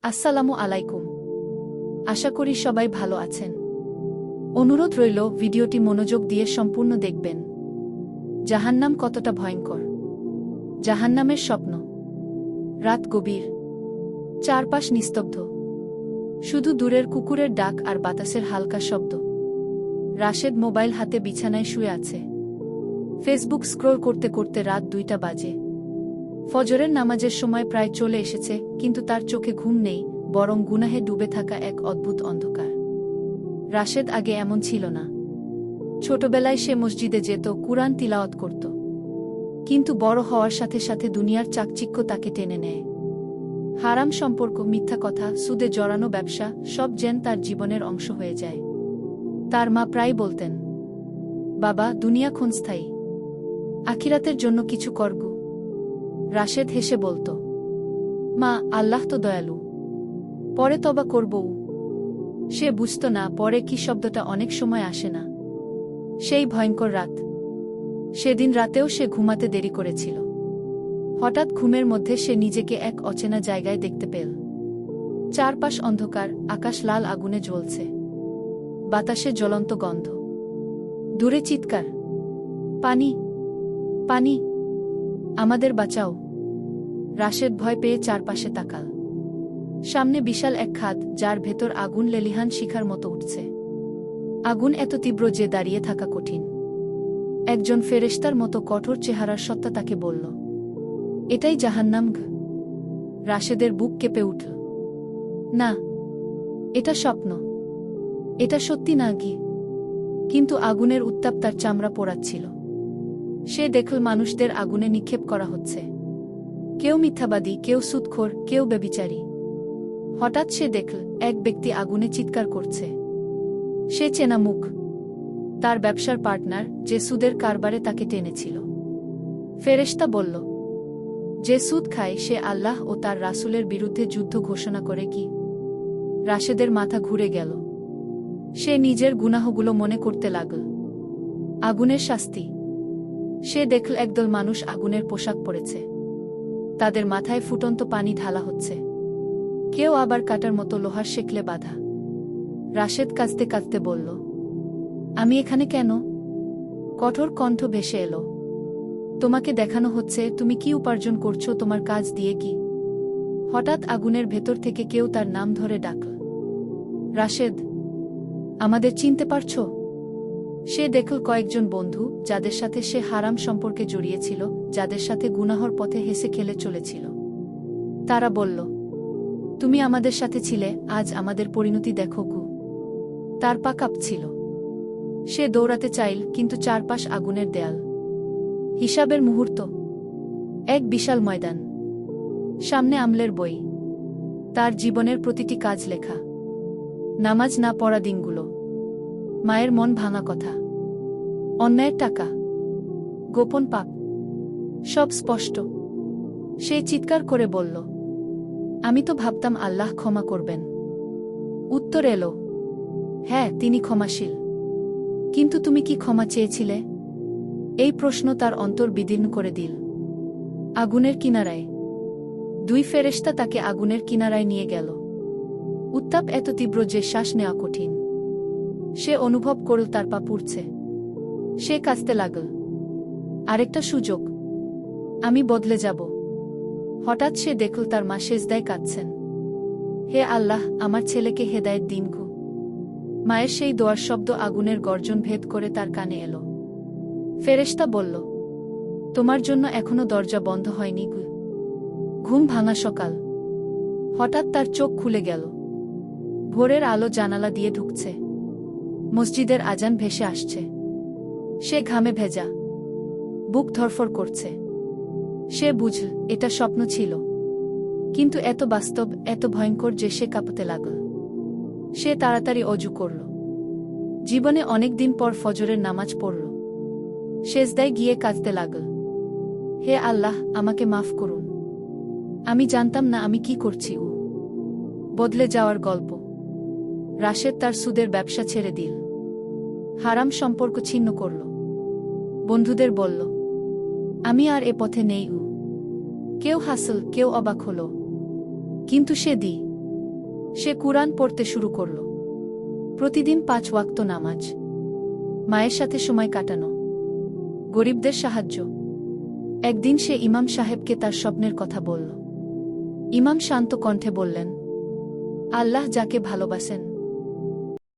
আসসালামু আলাইকুম। আশা করি সবাই ভালো আছেন। অনুরোধ রইল ভিডিওটি মনোযোগ দিয়ে সম্পূর্ণ দেখবেন। জাহান্নাম কতটা ভয়ঙ্কর। জাহান্নামের স্বপ্ন। রাত গভীর, চারপাশ নিস্তব্ধ, শুধু দূরের কুকুরের ডাক আর বাতাসের হালকা শব্দ। রাশেদ মোবাইল হাতে বিছানায় শুয়ে আছে। ফেসবুক স্ক্রল করতে করতে রাত 2টা বাজে। ফজরের নামাজের সময় প্রায় চলে এসেছে, কিন্তু তার চোখে ঘুম নেই, বরং গুনাহে ডুবে থাকা এক অদ্ভুত অন্ধকার। রাশেদ আগে এমন ছিল না। ছোটবেলায় সে মসজিদে যেত, কুরআন তিলাওয়াত করত। কিন্তু বড় হওয়ার সাথে সাথে দুনিয়ার চাকচিক্য তাকে টেনে নেয়। হারাম সম্পর্ক, মিথ্যা কথা, সুদে জড়ানো ব্যবসা, সব যেন তার জীবনের অংশ হয়ে যায়। তার মা প্রায় বলতেন, বাবা, দুনিয়া ক্ষণস্থায়ী, আখিরাতের জন্য কিছু করগু। রাশেদ হেসে বলত, মা, আল্লাহ তো দয়ালু, পরে তবা করবো। সে বুঝত না পরে কি শব্দটা অনেক সময় আসে না। সেই ভয়ঙ্কর রাত। সেদিন রাতেও সে ঘুমাতে দেরি করেছিল। হঠাৎ ঘুমের মধ্যে সে নিজেকে এক অচেনা জায়গায় দেখতে পেল। চারপাশ অন্ধকার, আকাশ লাল আগুনে জ্বলছে, বাতাসে জ্বলন্ত গন্ধ, দূরে চিৎকার, পানি, পানি, আমাদের বাঁচাও। রাশেদ ভয় পেয়ে চারপাশে তাকাল। সামনে বিশাল এক খাদ, যার ভেতর আগুন লেলিহান শিখার মতো উঠছে। আগুন এত তীব্র যে দাঁড়িয়ে থাকা কঠিন। একজন ফেরেশতার মতো কঠোর চেহারার সত্তা তাকে বলল, এটাই জাহান্নাম। রাশেদের বুক কেঁপে উঠল। না, এটা স্বপ্ন, এটা সত্যি না গি। কিন্তু আগুনের উত্তাপ তার চামড়া পোড়াচ্ছিল। সে দেখল মানুষদের আগুনে নিক্ষেপ করা হচ্ছে। কেউ মিথ্যাবাদী, কেউ সুদখোর, কেউ ব্যভিচারী। হঠাৎ সে দেখল এক ব্যক্তি আগুনে চিৎকার করছে। সে চেনা মুখ, তার ব্যবসার পার্টনার, যে সুদের কারবারে তাকে টেনেছিল। ফেরেশতা বলল, যে সুদ খায় সে আল্লাহ ও তার রাসূলের বিরুদ্ধে যুদ্ধ ঘোষণা করে কি? রাশেদের মাথা ঘুরে গেল। সে নিজের গুনাহগুলো মনে করতে লাগল। আগুনের শাস্তি। সে দেখল একদল মানুষ আগুনের পোশাক পরেছে। তাদের মাথায় ফুটন্ত পানি ঢালা হচ্ছে। কেউ আবার কাটার মতো লোহার শেকলে বাঁধা। রাশেদ কাঁদতে কাঁদতে বলল, আমি এখানে কেন? কঠোর কণ্ঠ ভেসে এলো, তোমাকে দেখানো হচ্ছে তুমি কি উপার্জন করছো তোমার কাজ দিয়ে কি। হঠাৎ আগুনের ভেতর থেকে কেউ তার নাম ধরে ডাকল, রাশেদ, আমাদের চিনতে পারছো? সে দেখল কয়েকজন বন্ধু, যাদের সাথে সে হারাম সম্পর্কে জড়িয়েছিল, যাদের সাথে গুনাহর পথে হেসে খেলে চলেছিল। তারা বলল, তুমি আমাদের সাথে ছিলে, আজ আমাদের পরিণতি দেখো গু। তার পা কাঁপছিল। সে দৌড়াতে চাইল, কিন্তু চারপাশ আগুনের দেয়াল। হিসাবের মুহূর্ত। এক বিশাল ময়দান, সামনে আমলের বই, তার জীবনের প্রতিটি কাজ লেখা। নামাজ না পড়া দিনগুলো, মায়ের মন ভাঙা কথা, অন্যায়ের টাকা, গোপন পাপ, সব স্পষ্ট। সে চিৎকার করে বলল, আমি তো ভাবতাম আল্লাহ ক্ষমা করবেন। উত্তর এলো, হ্যাঁ, তিনি ক্ষমাশীল। কিন্তু তুমি কি ক্ষমা চেয়েছিলে? এই প্রশ্ন তার অন্তর বিদীর্ণ করে দিল। আগুনের কিনারায়। 2 ফেরেশতা তাকে আগুনের কিনারায় নিয়ে গেল। উত্তাপ এত তীব্র যে শ্বাস নেওয়া কঠিন। সে অনুভব করল তার পা পুড়ছে। সে কাঁদতে লাগল, আরেকটা সুযোগ, আমি বদলে যাব। হঠাৎ সে দেখল তার মা সেজদায় কাঁদছেন। হে আল্লাহ, আমার ছেলেকে হেদায়েত দিন গো। মায়ের সেই দোয়ার শব্দ আগুনের গর্জন ভেদ করে তার কানে এলো। ফেরেশতা বলল, তোমার জন্য এখনো দরজা বন্ধ হয়নি গু। ঘুম ভাঙা সকাল। হঠাৎ তার চোখ খুলে গেল। ভোরের আলো জানালা দিয়ে ঢুকছে। মসজিদের আজান ভেসে আসছে। সে ঘামে ভেজা, বুক ধরফর করছে। সে বুঝল এটা স্বপ্ন ছিল, কিন্তু এত বাস্তব, এত ভয়ঙ্কর যে সে কাঁপতে লাগল। সে তাড়াতাড়ি অজু করল। জীবনে অনেক দিন পর ফজরের নামাজ পড়ল। সেজদায় গিয়ে কাঁদতে লাগল, হে আল্লাহ, আমাকে মাফ করুন। আমি জানতাম না আমি কি করছি। বদলে যাওয়ার গল্প। রাশেদ তার সুদের ব্যবসা ছেড়ে দিল। হারাম সম্পর্ক ছিন্ন করল। বন্ধুদের বলল, আমি আর এ পথে নেই। কেউ হাসল, কেউ অবাক হল। কিন্তু সে সে কুরআন পড়তে শুরু করল। প্রতিদিন 5 ওয়াক্ত নামাজ, মায়ের সাথে সময় কাটানো, গরিবদের সাহায্য। একদিন সে ইমাম সাহেবকে তার স্বপ্নের কথা বলল। ইমাম শান্ত কণ্ঠে বললেন, আল্লাহ যাকে ভালোবাসেন